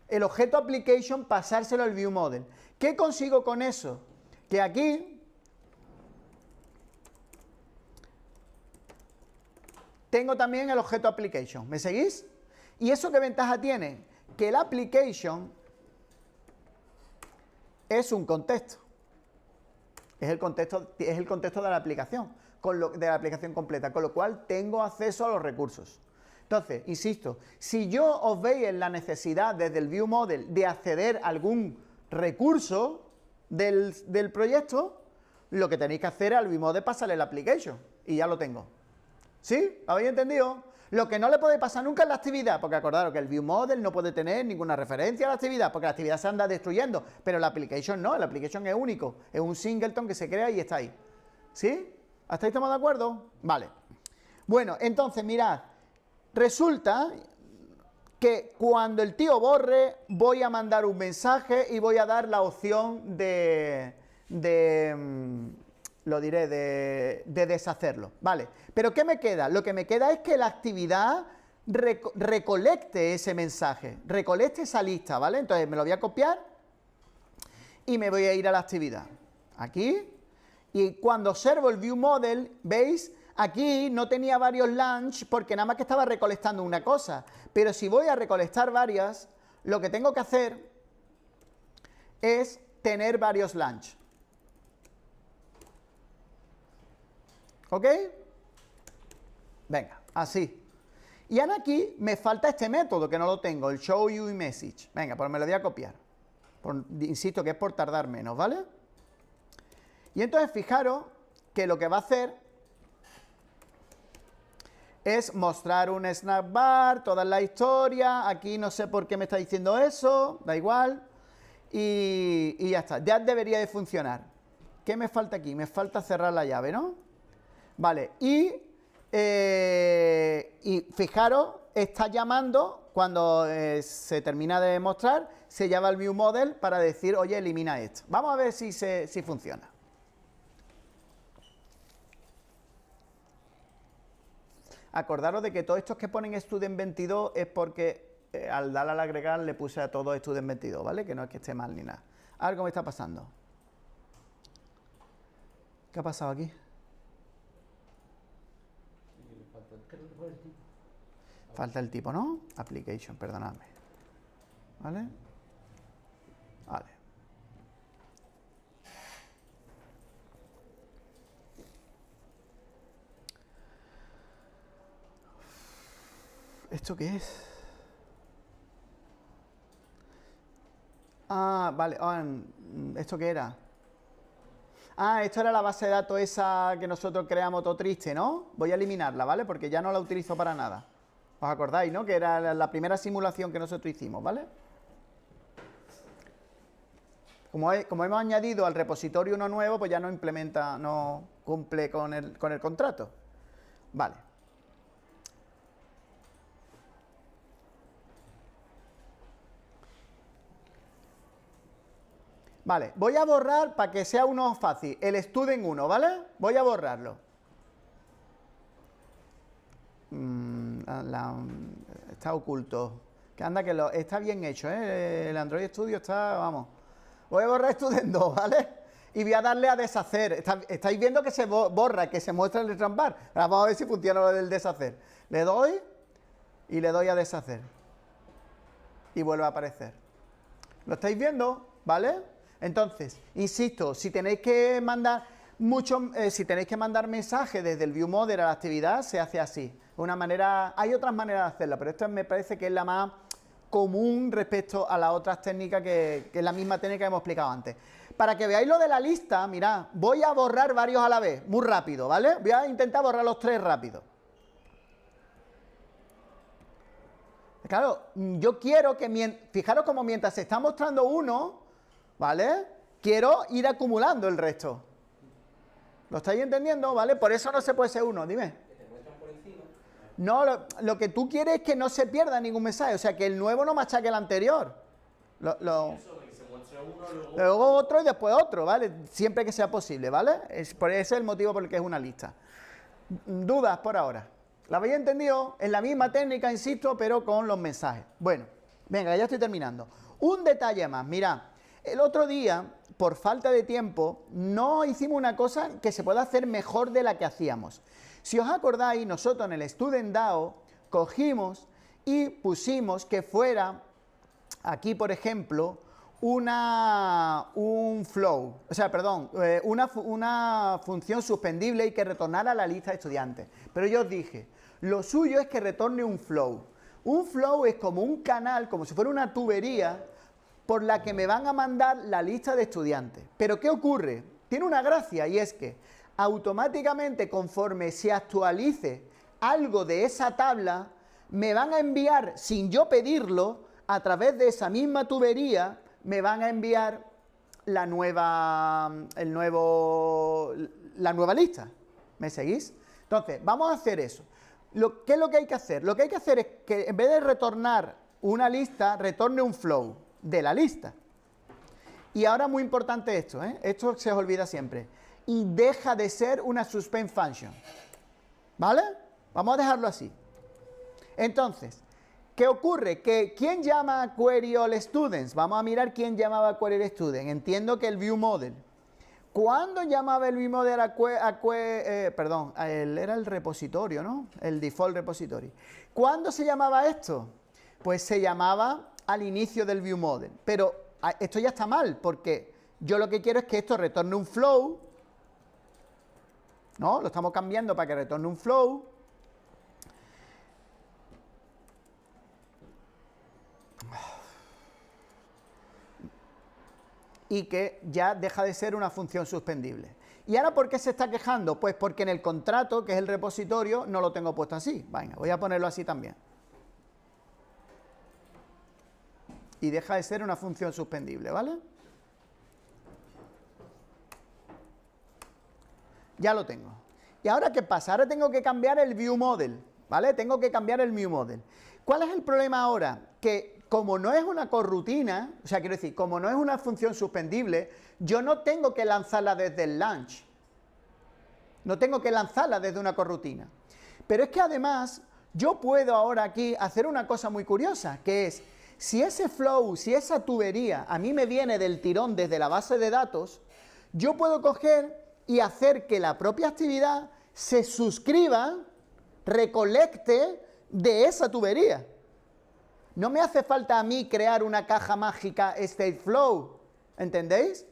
El objeto application pasárselo al viewModel. ¿Qué consigo con eso? Que aquí tengo también el objeto application. ¿Me seguís? ¿Y eso qué ventaja tiene? Que el application es un contexto. Es el contexto de la aplicación, de la aplicación completa, con lo cual tengo acceso a los recursos. Entonces, insisto, si yo os veis en la necesidad desde el viewModel de acceder a algún recurso del proyecto, lo que tenéis que hacer al viewModel es pasarle el application y ya lo tengo. ¿Sí? ¿Habéis entendido? Lo que no le puede pasar nunca es la actividad, porque acordaros que el viewModel no puede tener ninguna referencia a la actividad, porque la actividad se anda destruyendo, pero la application no, el application es único, es un singleton que se crea y está ahí. ¿Sí? ¿Hasta ahí estamos de acuerdo? Vale. Bueno, entonces mirad, resulta que cuando el tío borre, voy a mandar un mensaje y voy a dar la opción de deshacerlo, ¿vale? Pero ¿qué me queda? Lo que me queda es que la actividad recolecte ese mensaje, recolecte esa lista, ¿vale? Entonces me lo voy a copiar y me voy a ir a la actividad. Aquí, y cuando observo el viewModel, ¿veis? Aquí no tenía varios lunch porque nada más que estaba recolectando una cosa, pero si voy a recolectar varias, lo que tengo que hacer es tener varios lunch. ¿Ok? Venga, así. Y ahora aquí me falta este método que no lo tengo, el show you message. Venga, pues me lo voy a copiar. Insisto que es por tardar menos, ¿vale? Y entonces fijaros que lo que va a hacer es mostrar un snap bar, toda la historia. Aquí no sé por qué me está diciendo eso, da igual. Y ya está, ya debería de funcionar. ¿Qué me falta aquí? Me falta cerrar la llave, ¿no? Vale, y fijaros, está llamando, cuando se termina de mostrar, se llama al viewModel para decir, oye, elimina esto. Vamos a ver si funciona. Acordaros de que todos estos que ponen student22 es porque al darle al agregar le puse a todo student22, ¿vale? Que no es que esté mal ni nada. Algo me está pasando. ¿Qué ha pasado aquí? Falta el tipo, ¿no? Application, perdonadme. ¿Vale? Vale. ¿Esto qué es? Ah, vale. ¿Esto qué era? Ah, esto era la base de datos esa que nosotros creamos todo triste, ¿no? Voy a eliminarla, ¿vale? Porque ya no la utilizo para nada. ¿Os acordáis, no? Que era la primera simulación que nosotros hicimos, ¿vale? Como hemos añadido al repositorio uno nuevo, pues ya no implementa, no cumple con el contrato. Vale. Vale, voy a borrar para que sea uno fácil, el student1, ¿vale? Voy a borrarlo. Está oculto. Que anda que está bien hecho, ¿eh? El Android Studio está, vamos. Voy a borrar student2, ¿vale? Y voy a darle a deshacer. Estáis viendo que se borra, que se muestra el trambar. Vamos a ver si funciona lo del deshacer. Le doy y le doy a deshacer. Y vuelve a aparecer. ¿Lo estáis viendo? ¿Vale? Entonces, insisto, si tenéis que mandar Si tenéis que mandar mensajes desde el ViewModel a la actividad, se hace así. Una manera, hay otras maneras de hacerla, pero esta me parece que es la más común respecto a las otras técnicas que es la misma técnica que hemos explicado antes. Para que veáis lo de la lista, mirad, voy a borrar varios a la vez, muy rápido, ¿vale? Voy a intentar borrar los 3 rápido. Claro, yo quiero que, fijaros como mientras se está mostrando uno, ¿vale? Quiero ir acumulando el resto. ¿Lo estáis entendiendo? ¿Vale? Por eso no se puede ser uno, dime. Que te muestran por encima. No, lo que tú quieres es que no se pierda ningún mensaje, o sea, que el nuevo no machaque el anterior. Eso, de que se muestre uno, Luego otro y después otro, ¿vale? Siempre que sea posible, ¿vale? Ese es el motivo por el que es una lista. ¿Dudas por ahora? ¿La habéis entendido? Es la misma técnica, insisto, pero con los mensajes. Bueno, venga, ya estoy terminando. Un detalle más, mirad. El otro día, por falta de tiempo, no hicimos una cosa que se pueda hacer mejor de la que hacíamos. Si os acordáis, nosotros en el StudentDAO cogimos y pusimos que fuera, aquí por ejemplo, una función suspendible y que retornara a la lista de estudiantes. Pero yo os dije, lo suyo es que retorne un flow. Un flow es como un canal, como si fuera una tubería, por la que me van a mandar la lista de estudiantes. Pero ¿qué ocurre? Tiene una gracia y es que automáticamente conforme se actualice algo de esa tabla, me van a enviar, sin yo pedirlo, a través de esa misma tubería, me van a enviar la nueva lista. ¿Me seguís? Entonces, vamos a hacer eso. ¿Qué es lo que hay que hacer? Lo que hay que hacer es que en vez de retornar una lista, retorne un flow de la lista. Y ahora muy importante esto, ¿eh? Esto se os olvida siempre. Y deja de ser una suspend function. ¿Vale? Vamos a dejarlo así. Entonces, ¿qué ocurre? Que ¿quién llama a query all students? Vamos a mirar quién llamaba a query all student. Entiendo que el ViewModel. ¿Cuándo llamaba el ViewModel era el repositorio, ¿no? El default repository. ¿Cuándo se llamaba esto? Pues se llamaba al inicio del ViewModel. Pero esto ya está mal, porque yo lo que quiero es que esto retorne un flow, ¿no? Lo estamos cambiando para que retorne un flow. Y que ya deja de ser una función suspendible. ¿Y ahora por qué se está quejando? Pues porque en el contrato, que es el repositorio, no lo tengo puesto así. Venga, voy a ponerlo así también. Y deja de ser una función suspendible, ¿vale? Ya lo tengo. ¿Y ahora qué pasa? Ahora tengo que cambiar el ViewModel, ¿vale? Tengo que cambiar el ViewModel. ¿Cuál es el problema ahora? Que como no es una corrutina, o sea, quiero decir, como no es una función suspendible, yo no tengo que lanzarla desde el launch. No tengo que lanzarla desde una corrutina. Pero es que además, yo puedo ahora aquí hacer una cosa muy curiosa, que es, si ese flow, si esa tubería a mí me viene del tirón desde la base de datos, yo puedo coger y hacer que la propia actividad se suscriba, recolecte de esa tubería. No me hace falta a mí crear una caja mágica Stateflow, ¿entendéis?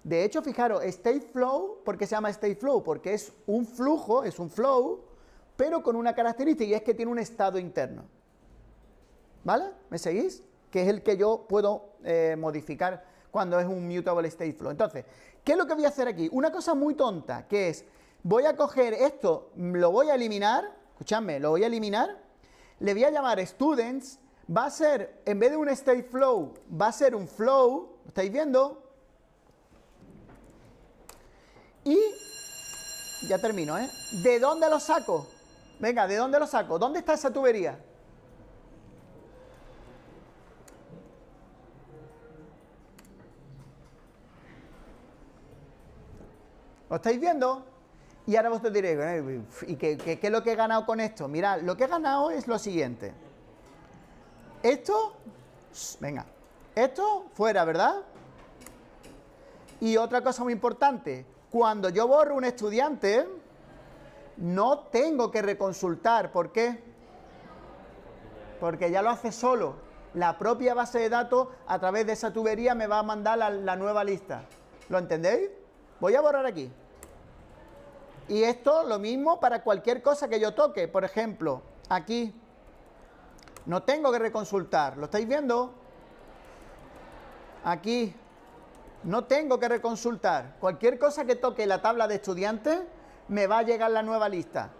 De hecho, fijaros, Stateflow, ¿por qué se llama Stateflow? Porque es un flujo, es un flow, pero con una característica y es que tiene un estado interno. ¿Vale? ¿Me seguís? Que es el que yo puedo modificar cuando es un mutable stateflow. Entonces, ¿qué es lo que voy a hacer aquí? Una cosa muy tonta, que es, voy a coger esto, lo voy a eliminar, escuchadme, lo voy a eliminar, le voy a llamar students, va a ser, en vez de un stateflow, va a ser un flow, ¿lo estáis viendo? Y, ya termino, ¿eh? ¿De dónde lo saco? Venga, ¿de dónde lo saco? ¿Dónde está esa tubería? ¿Lo estáis viendo? Y ahora vosotros diréis, ¿y qué es lo que he ganado con esto? Mirad, lo que he ganado es lo siguiente. Esto, venga, esto fuera, ¿verdad? Y otra cosa muy importante, cuando yo borro un estudiante, no tengo que reconsultar. ¿Por qué? Porque ya lo hace solo. La propia base de datos, a través de esa tubería, me va a mandar la nueva lista. ¿Lo entendéis? Voy a borrar aquí. Y esto lo mismo para cualquier cosa que yo toque. Por ejemplo, aquí no tengo que reconsultar. ¿Lo estáis viendo? Aquí no tengo que reconsultar. Cualquier cosa que toque la tabla de estudiantes me va a llegar la nueva lista.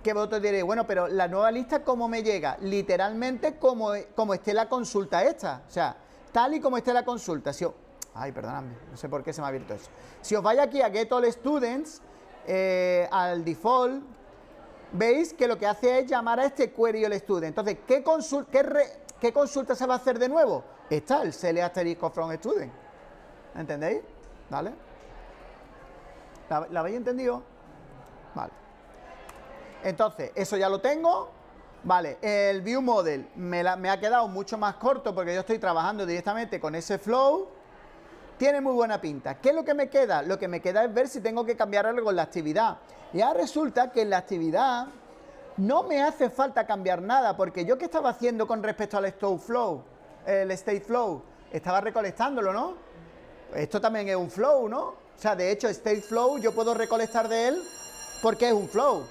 Que vosotros diréis, bueno, pero la nueva lista, ¿cómo me llega? Literalmente como esté la consulta esta. O sea, tal y como esté la consulta. Si os... Ay, perdonadme, no sé por qué se me ha abierto eso. Si os vais aquí a Get All Students, al default, veis que lo que hace es llamar a este Query All Student. Entonces, ¿qué consulta se va a hacer de nuevo? Esta, el select asterisco from student. ¿Entendéis? ¿Vale? ¿La habéis entendido? Vale. Entonces, eso ya lo tengo. Vale, el View Model me ha quedado mucho más corto porque yo estoy trabajando directamente con ese flow. Tiene muy buena pinta. ¿Qué es lo que me queda? Lo que me queda es ver si tengo que cambiar algo en la actividad. Y ahora resulta que en la actividad no me hace falta cambiar nada, porque yo, ¿qué estaba haciendo con respecto al State Flow? El State Flow, estaba recolectándolo, ¿no? Esto también es un flow, ¿no? O sea, de hecho, State Flow yo puedo recolectar de él porque es un flow,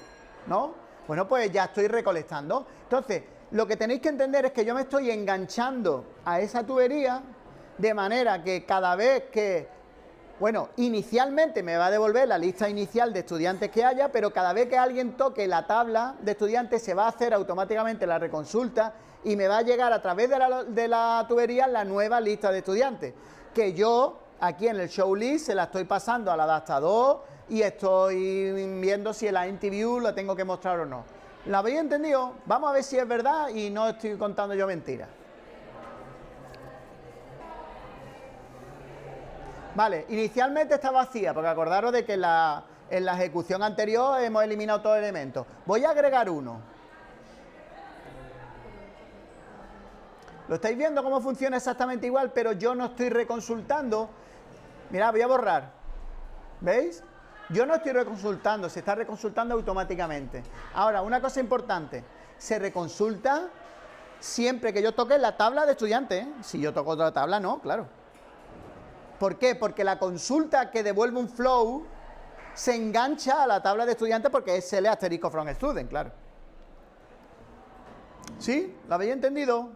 ¿no? Bueno, pues ya estoy recolectando. Entonces, lo que tenéis que entender es que yo me estoy enganchando a esa tubería de manera que cada vez que, bueno, inicialmente me va a devolver la lista inicial de estudiantes que haya, pero cada vez que alguien toque la tabla de estudiantes se va a hacer automáticamente la reconsulta y me va a llegar a través de la tubería la nueva lista de estudiantes, que yo aquí en el show list se la estoy pasando al adaptador y estoy viendo si en la interview lo tengo que mostrar o no. ¿La habéis entendido? Vamos a ver si es verdad y no estoy contando yo mentiras. Vale, inicialmente está vacía, porque acordaros de que en la ejecución anterior hemos eliminado todos los elementos. Voy a agregar uno. ¿Lo estáis viendo cómo funciona exactamente igual? Pero yo no estoy reconsultando. Mirad, voy a borrar. ¿Veis? Yo no estoy reconsultando, se está reconsultando automáticamente. Ahora, una cosa importante. Se reconsulta siempre que yo toque la tabla de estudiantes, ¿eh? Si yo toco otra tabla, no, claro. ¿Por qué? Porque la consulta que devuelve un flow se engancha a la tabla de estudiantes porque es select asterisco from student, claro. ¿Sí? ¿Lo habéis entendido?